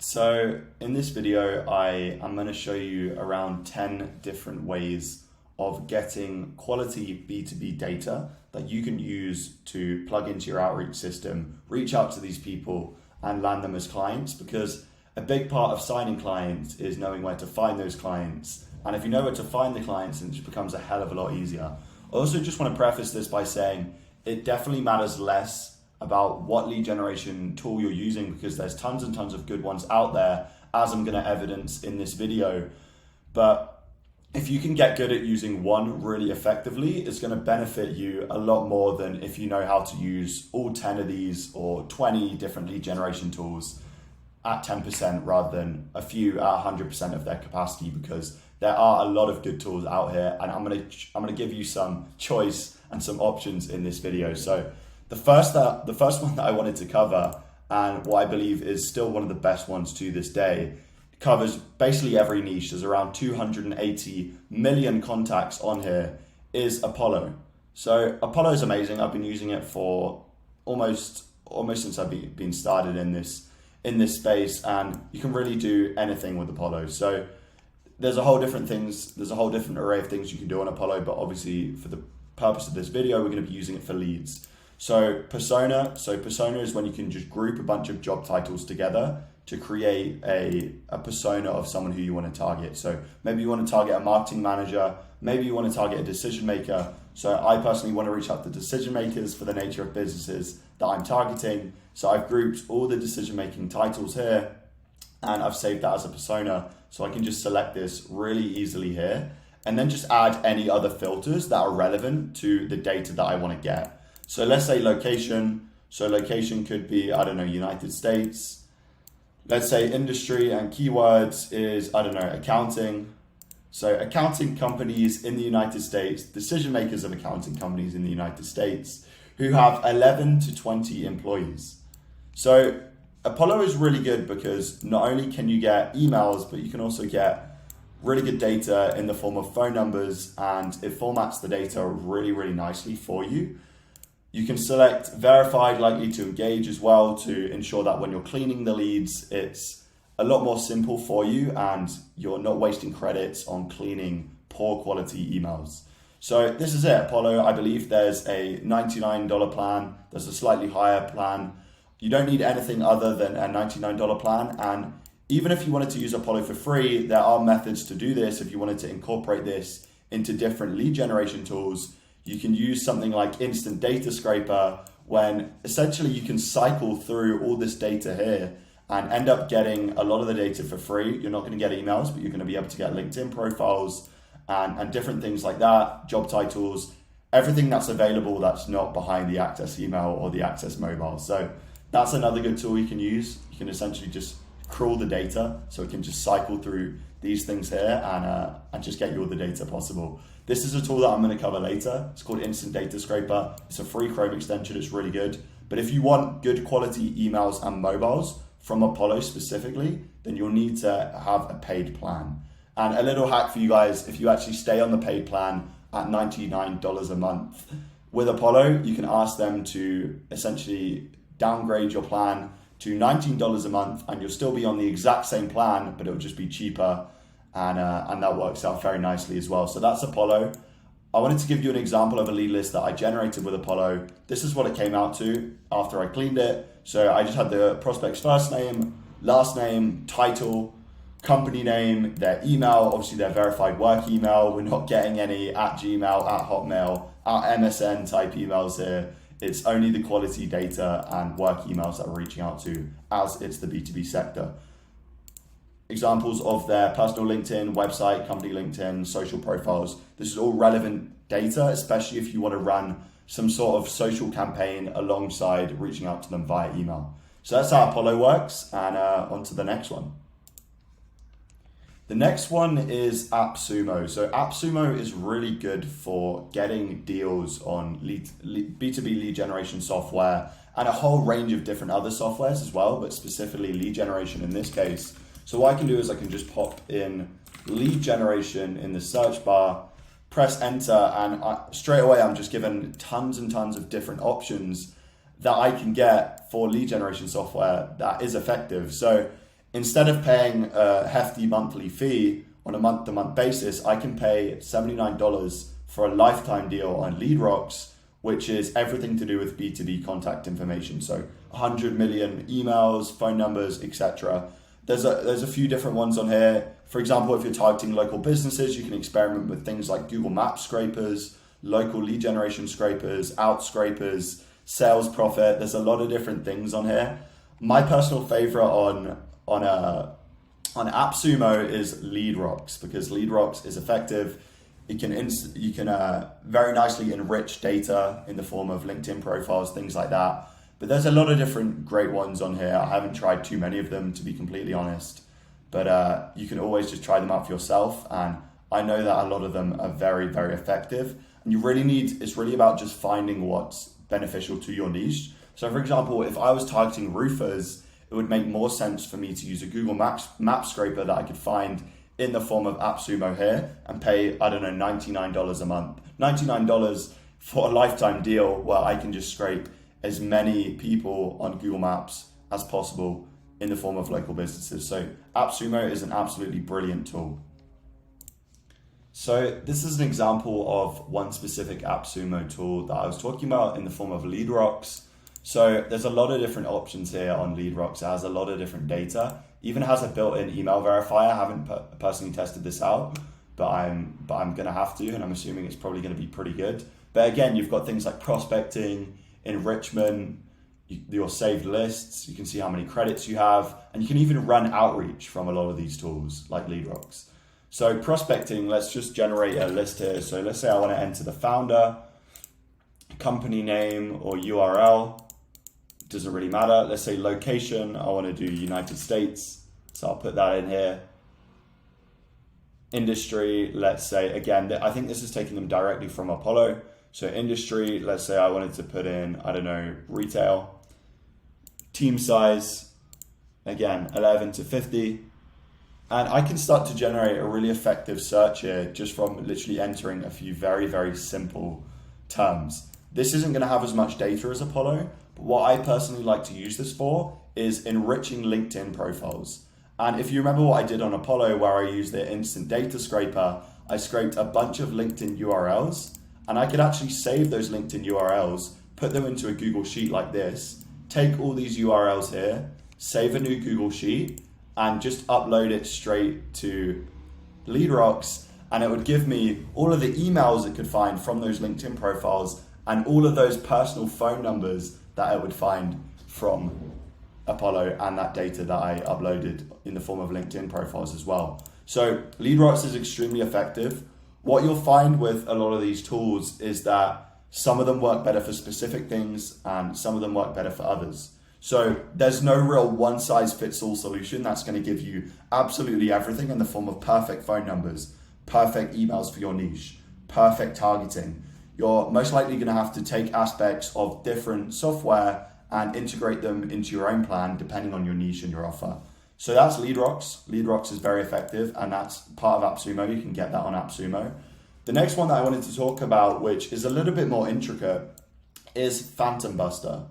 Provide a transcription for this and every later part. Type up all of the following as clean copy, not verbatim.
So in this video, I am going to show you around 10 different ways of getting quality B2B data that you can use to plug into your outreach system, reach out to these people and land them as clients, because a big part of signing clients is knowing where to find those clients. And if you know where to find the clients, then it just becomes a hell of a lot easier. I also just want to preface this by saying it definitely matters less about what lead generation tool you're using, because there's tons and tons of good ones out there, as I'm going to evidence in this video. But if you can get good at using one really effectively, it's going to benefit you a lot more than if you know how to use all 10 of these or 20 different lead generation tools at 10% rather than a few at 100% of their capacity, because there are a lot of good tools out here, and I'm going to give you some choice and some options in this video. So the first one that I wanted to cover, and what I believe is still one of the best ones to this day, covers basically every niche. There's around 280 million contacts on here, is Apollo. So Apollo is amazing. I've been using it for almost since I've been started in this space, and you can really do anything with Apollo. So there's a whole different array of things you can do on Apollo, but obviously for the purpose of this video, we're going to be using it for leads. So persona is when you can just group a bunch of job titles together to create a persona of someone who you want to target. So maybe you want to target a marketing manager, maybe you want to target a decision maker. So I personally want to reach out to decision makers for the nature of businesses that I'm targeting. So I've grouped all the decision making titles here, and I've saved that as a persona. So I can just select this really easily here, and then just add any other filters that are relevant to the data that I want to get. So let's say location. So location could be, I don't know, United States. Let's say industry and keywords is, I don't know, accounting. So accounting companies in the United States, decision makers of accounting companies in the United States who have 11 to 20 employees. So Apollo is really good because not only can you get emails, but you can also get really good data in the form of phone numbers, and it formats the data really, really nicely for you. You can select verified, likely to engage as well to ensure that when you're cleaning the leads, it's a lot more simple for you and you're not wasting credits on cleaning poor quality emails. So this is it, Apollo. I believe there's a $99 plan. There's a slightly higher plan. You don't need anything other than a $99 plan. And even if you wanted to use Apollo for free, there are methods to do this. If you wanted to incorporate this into different lead generation tools, you can use something like Instant Data Scraper, when essentially you can cycle through all this data here and end up getting a lot of the data for free. You're not going to get emails, but you're going to be able to get LinkedIn profiles and different things like that, job titles, everything that's available that's not behind the Access email or the Access mobile. So that's another good tool you can use. You can essentially just crawl the data, so it can just cycle through these things here and just get you all the data possible. This is a tool that I'm going to cover later. It's called Instant Data Scraper. It's a free Chrome extension. It's really good. But if you want good quality emails and mobiles from Apollo specifically, then you'll need to have a paid plan. And a little hack for you guys, if you actually stay on the paid plan at $99 a month with Apollo, you can ask them to essentially downgrade your plan to $19 a month, and you'll still be on the exact same plan, but it'll just be cheaper. And that works out very nicely as well. So that's Apollo. I wanted to give you an example of a lead list that I generated with Apollo. This is what it came out to after I cleaned it. So I just had the prospect's first name, last name, title, company name, their email, obviously their verified work email. We're not getting any at Gmail, at Hotmail, at MSN type emails here. It's only the quality data and work emails that we're reaching out to, as it's the B2B sector. Examples of their personal LinkedIn, website, company LinkedIn, social profiles. This is all relevant data, especially if you want to run some sort of social campaign alongside reaching out to them via email. So that's how Apollo works, and on to the next one. The next one is Appsumo. So Appsumo is really good for getting deals on B2B lead generation software and a whole range of different other softwares as well, but specifically lead generation in this case. So what I can do is I can just pop in lead generation in the search bar, press enter, and straight away I'm just given tons and tons of different options that I can get for lead generation software that is effective. So instead of paying a hefty monthly fee on a month-to-month basis, I can pay $79 for a lifetime deal on LeadRocks, which is everything to do with B2B contact information. So 100 million emails, phone numbers, etc. There's a few different ones on here. For example, if you're targeting local businesses, you can experiment with things like Google Maps scrapers, local lead generation scrapers, out scrapers, sales profit. There's a lot of different things on here. My personal favorite on Appsumo is LeadRocks, because LeadRocks is effective. You can very nicely enrich data in the form of LinkedIn profiles, things like that. But there's a lot of different great ones on here. I haven't tried too many of them, to be completely honest. But you can always just try them out for yourself. And I know that a lot of them are very, very effective. And it's really about just finding what's beneficial to your niche. So for example, if I was targeting roofers, it would make more sense for me to use a Google Maps scraper that I could find in the form of Appsumo here and pay, I don't know, $99 a month. $99 for a lifetime deal where I can just scrape as many people on Google Maps as possible in the form of local businesses. So Appsumo is an absolutely brilliant tool. So this is an example of one specific Appsumo tool that I was talking about in the form of LeadRocks. So there's a lot of different options here on LeadRocks. It has a lot of different data. Even has a built-in email verifier. I haven't personally tested this out, but I'm gonna have to, and I'm assuming it's probably gonna be pretty good. But again, you've got things like prospecting, enrichment, your saved lists. You can see how many credits you have, and you can even run outreach from a lot of these tools like LeadRocks. So prospecting, let's just generate a list here. So let's say I want to enter the founder, company name or URL. Doesn't really matter. Let's say location, I want to do United States. So I'll put that in here. Industry, let's say, again, I think this is taking them directly from Apollo. So industry, let's say I wanted to put in, I don't know, retail. Team size, again, 11 to 50. And I can start to generate a really effective search here just from literally entering a few very, very simple terms. This isn't going to have as much data as Apollo, but what I personally like to use this for is enriching LinkedIn profiles. And if you remember what I did on Apollo, where I used the instant data scraper, I scraped a bunch of LinkedIn URLs, and I could actually save those LinkedIn URLs, put them into a Google Sheet like this, take all these URLs here, save a new Google Sheet, and just upload it straight to LeadRocks, and it would give me all of the emails it could find from those LinkedIn profiles and all of those personal phone numbers that it would find from Apollo and that data that I uploaded in the form of LinkedIn profiles as well. So LeadRocks is extremely effective. What you'll find with a lot of these tools is that some of them work better for specific things and some of them work better for others. So there's no real one-size-fits-all solution that's going to give you absolutely everything in the form of perfect phone numbers, perfect emails for your niche, perfect targeting. You're most likely going to have to take aspects of different software and integrate them into your own plan depending on your niche and your offer. So that's LeadRocks. LeadRocks is very effective, and that's part of Appsumo. You can get that on Appsumo. The next one that I wanted to talk about, which is a little bit more intricate, is Phantom Buster.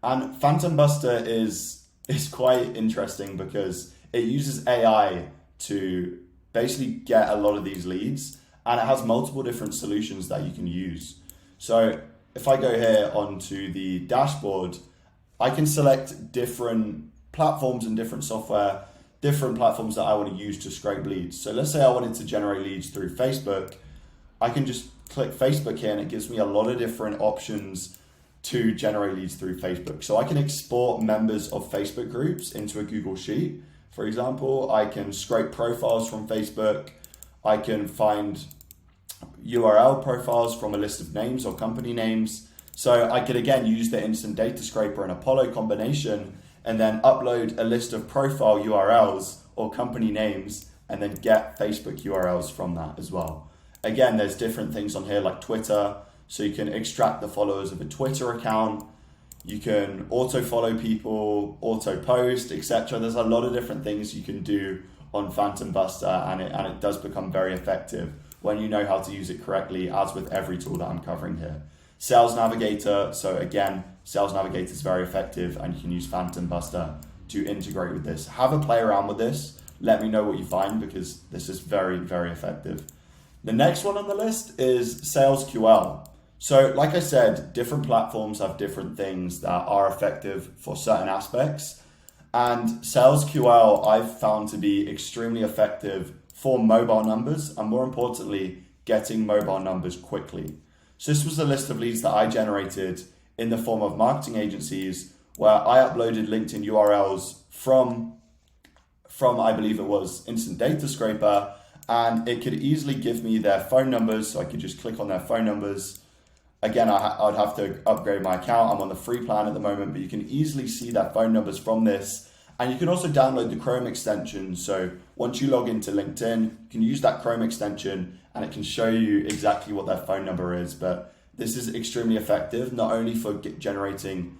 And Phantom Buster is quite interesting because it uses AI to basically get a lot of these leads, and it has multiple different solutions that you can use. So if I go here onto the dashboard, I can select different platforms and different software, different platforms that I want to use to scrape leads. So let's say I wanted to generate leads through Facebook. I can just click Facebook here and it gives me a lot of different options to generate leads through Facebook. So I can export members of Facebook groups into a Google Sheet. For example, I can scrape profiles from Facebook. I can find URL profiles from a list of names or company names. So I could again use the instant data scraper and Apollo combination and then upload a list of profile URLs or company names and then get Facebook URLs from that as well. Again, there's different things on here like Twitter. So you can extract the followers of a Twitter account. You can auto follow people, auto post, etc. There's a lot of different things you can do on Phantom Buster, and it does become very effective when you know how to use it correctly, as with every tool that I'm covering here. Sales Navigator. So again, Sales Navigator is very effective, and you can use Phantom Buster to integrate with this. Have a play around with this. Let me know what you find, because this is very, very effective. The next one on the list is SalesQL. So like I said, different platforms have different things that are effective for certain aspects. And SalesQL I've found to be extremely effective for mobile numbers, and more importantly, getting mobile numbers quickly. So this was a list of leads that I generated in the form of marketing agencies, where I uploaded LinkedIn URLs from I believe it was Instant Data Scraper, and it could easily give me their phone numbers, so I could just click on their phone numbers. Again, I'd have to upgrade my account. I'm on the free plan at the moment, but you can easily see their phone numbers from this. And you can also download the Chrome extension. So once you log into LinkedIn, you can use that Chrome extension and it can show you exactly what their phone number is. But this is extremely effective, not only for generating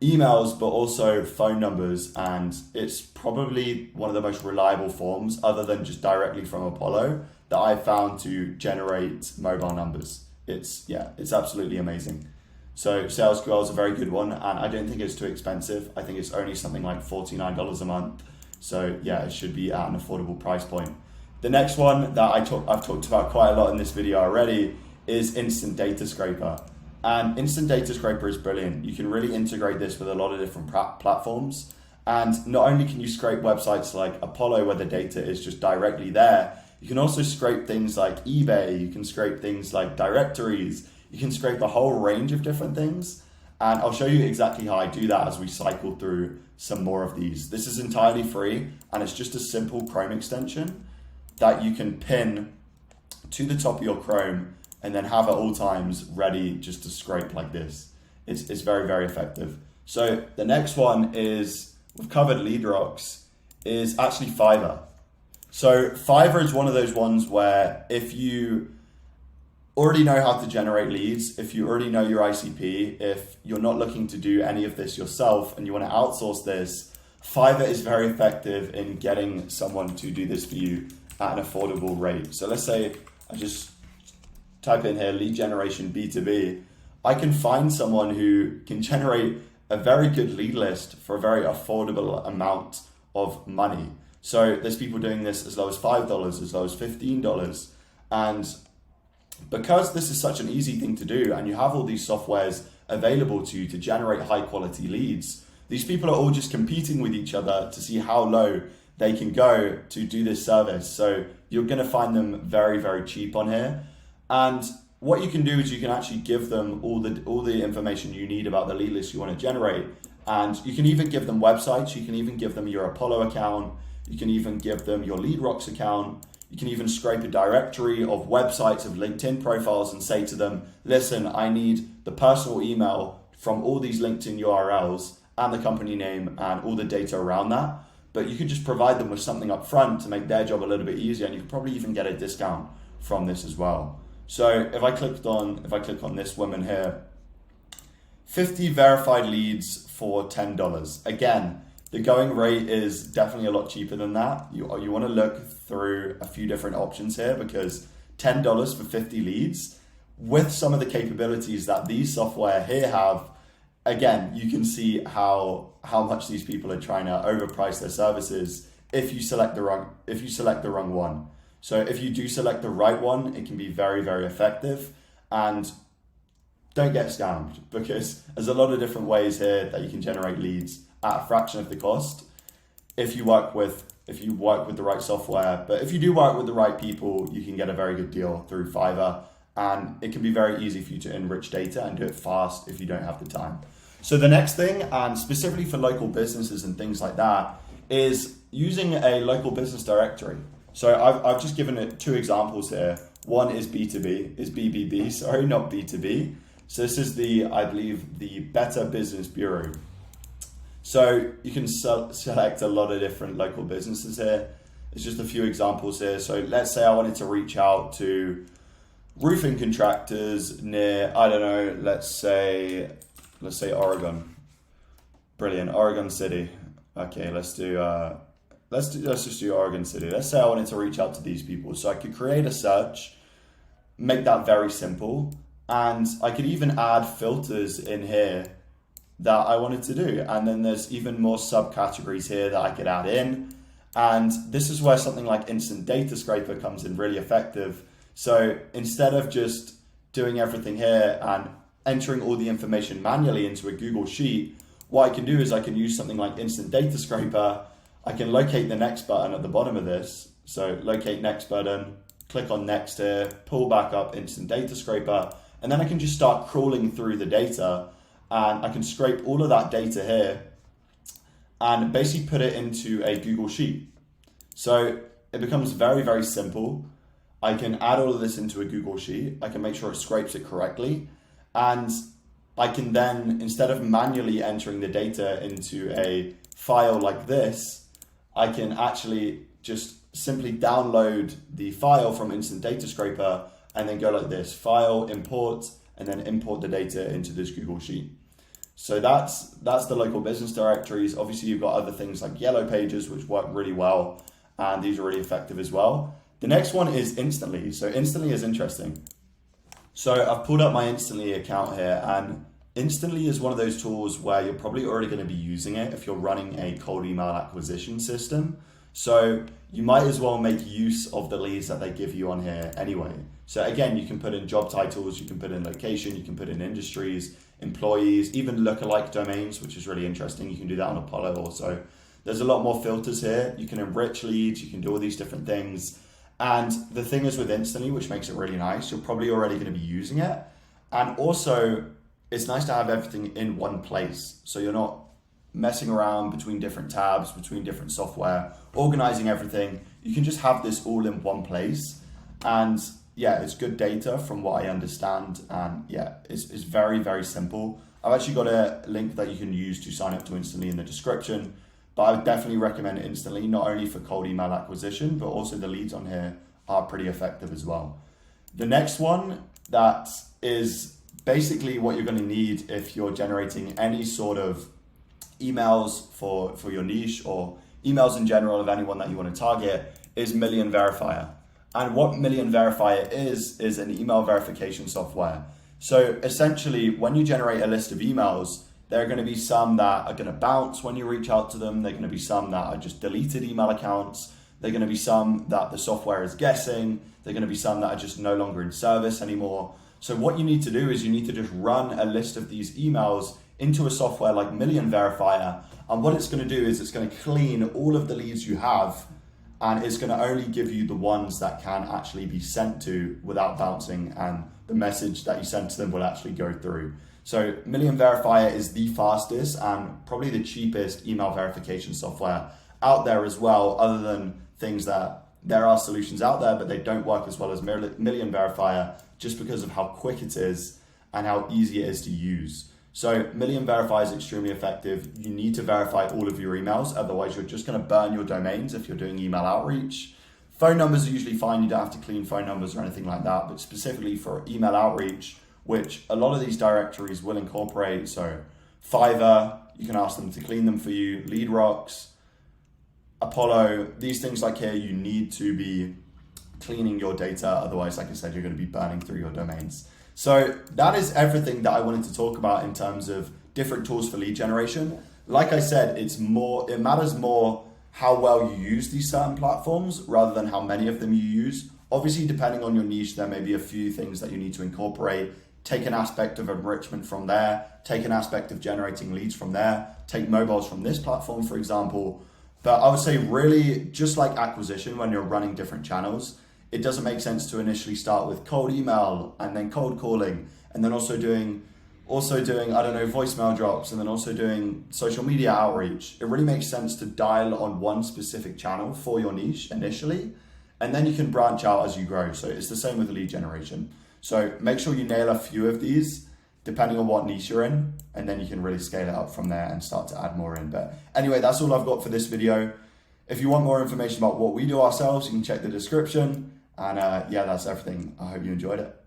emails, but also phone numbers. And it's probably one of the most reliable forms, other than just directly from Apollo, that I've found to generate mobile numbers. It's absolutely amazing. So SalesQL is a very good one, and I don't think it's too expensive. I think it's only something like $49 a month. So yeah, it should be at an affordable price point. The next one that I've talked about quite a lot in this video already is Instant Data Scraper. And Instant Data Scraper is brilliant. You can really integrate this with a lot of different platforms. And not only can you scrape websites like Apollo, where the data is just directly there, you can also scrape things like eBay, you can scrape things like directories, you can scrape a whole range of different things. And I'll show you exactly how I do that as we cycle through some more of these. This is entirely free, and it's just a simple Chrome extension that you can pin to the top of your Chrome and then have at all times ready just to scrape like this. It's very, very effective. So the next one is, we've covered LeadRocks, is actually Fiverr. So Fiverr is one of those ones where if you already know how to generate leads, if you already know your ICP, if you're not looking to do any of this yourself and you want to outsource this, Fiverr is very effective in getting someone to do this for you at an affordable rate. So let's say I just type in here lead generation B2B. I can find someone who can generate a very good lead list for a very affordable amount of money. So there's people doing this as low as $5, as low as $15. And because this is such an easy thing to do, and you have all these softwares available to you to generate high quality leads, these people are all just competing with each other to see how low they can go to do this service. So you're going to find them very, very cheap on here. And what you can do is you can actually give them all the information you need about the lead list you want to generate. And you can even give them websites. You can even give them your Apollo account. You can even give them your LeadRocks account. You can even scrape a directory of websites, of LinkedIn profiles, and say to them, listen, I need the personal email from all these LinkedIn URLs and the company name and all the data around that. But you could just provide them with something up front to make their job a little bit easier, and you could probably even get a discount from this as well. So if I click on this woman here, 50 verified leads for $10. Again, the going rate is definitely a lot cheaper than that. You want to look through a few different options here, because $10 for 50 leads with some of the capabilities that these software here have, again, you can see how much these people are trying to overprice their services if you select the wrong one. So if you do select the right one, it can be very, very effective. And don't get scammed, because there's a lot of different ways here that you can generate leads at a fraction of the cost if you work with the right software. But if you do work with the right people, you can get a very good deal through Fiverr, and it can be very easy for you to enrich data and do it fast if you don't have the time. So the next thing, and specifically for local businesses and things like that, is using a local business directory. So I've just given it two examples here. One is BBB, sorry, not B2B. So this is I believe the Better Business Bureau. So you can select a lot of different local businesses here. There's just a few examples here. So let's say I wanted to reach out to roofing contractors near, I don't know, let's say Oregon. Brilliant, Oregon City. Okay, let's just do Oregon City. Let's say I wanted to reach out to these people. So I could create a search, make that very simple, and I could even add filters in here that I wanted to do. And then there's even more subcategories here that I could add in. And this is where something like Instant Data Scraper comes in really effective. So instead of just doing everything here and entering all the information manually into a Google Sheet, what I can do is I can use something like Instant Data Scraper. I can locate the next button at the bottom of this. So locate next button, click on next here, pull back up Instant Data Scraper, and then I can just start crawling through the data, and I can scrape all of that data here and basically put it into a Google Sheet. So it becomes very, very simple. I can add all of this into a Google Sheet. I can make sure it scrapes it correctly. And I can then, instead of manually entering the data into a file like this, I can actually just simply download the file from Instant Data Scraper and then go like this, file, import, and then import the data into this Google Sheet. So that's the local business directories. Obviously, you've got other things like Yellow Pages, which work really well, and these are really effective as well. The next one is Instantly. So Instantly is interesting. So I've pulled up my Instantly account here, and Instantly is one of those tools where you're probably already going to be using it if you're running a cold email acquisition system. So you might as well make use of the leads that they give you on here anyway. So again, you can put in job titles, you can put in location, you can put in industries, employees, even lookalike domains, which is really interesting. You can do that on Apollo also. There's a lot more filters here. You can enrich leads, you can do all these different things. And the thing is with Instantly, which makes it really nice, you're probably already going to be using it. And also, it's nice to have everything in one place. So you're not messing around between different tabs, between different software, organizing everything. You can just have this all in one place. And yeah, it's good data from what I understand. And yeah, it's very, very simple. I've actually got a link that you can use to sign up to Instantly in the description. But I would definitely recommend it Instantly, not only for cold email acquisition, but also the leads on here are pretty effective as well. The next one that is basically what you're going to need if you're generating any sort of emails for your niche or emails in general of anyone that you want to target is Million Verifier. And what Million Verifier is an email verification software. So essentially, when you generate a list of emails, there are going to be some that are going to bounce when you reach out to them. There are going to be some that are just deleted email accounts. There are going to be some that the software is guessing. There are going to be some that are just no longer in service anymore. So what you need to do is you need to just run a list of these emails into a software like Million Verifier. And what it's going to do is it's going to clean all of the leads you have, and it's going to only give you the ones that can actually be sent to without bouncing, and the message that you sent to them will actually go through. So Million Verifier is the fastest and probably the cheapest email verification software out there as well, other than things that there are solutions out there, but they don't work as well as Million Verifier just because of how quick it is and how easy it is to use. So Million Verifier is extremely effective. You need to verify all of your emails, otherwise you're just going to burn your domains if you're doing email outreach. Phone numbers are usually fine. You don't have to clean phone numbers or anything like that, but specifically for email outreach, which a lot of these directories will incorporate. So Fiverr, you can ask them to clean them for you. LeadRocks, Apollo, these things like here, you need to be cleaning your data. Otherwise, like I said, you're going to be burning through your domains. So that is everything that I wanted to talk about in terms of different tools for lead generation. Like I said, it matters more how well you use these certain platforms rather than how many of them you use. Obviously, depending on your niche, there may be a few things that you need to incorporate. Take an aspect of enrichment from there, take an aspect of generating leads from there, take mobiles from this platform, for example. But I would say really, just like acquisition, when you're running different channels, it doesn't make sense to initially start with cold email and then cold calling, and then also doing, I don't know, voicemail drops, and then also doing social media outreach. It really makes sense to dial on one specific channel for your niche initially, and then you can branch out as you grow. So it's the same with lead generation. So make sure you nail a few of these depending on what niche you're in, and then you can really scale it up from there and start to add more in. But anyway, that's all I've got for this video. If you want more information about what we do ourselves, you can check the description. And yeah, that's everything. I hope you enjoyed it.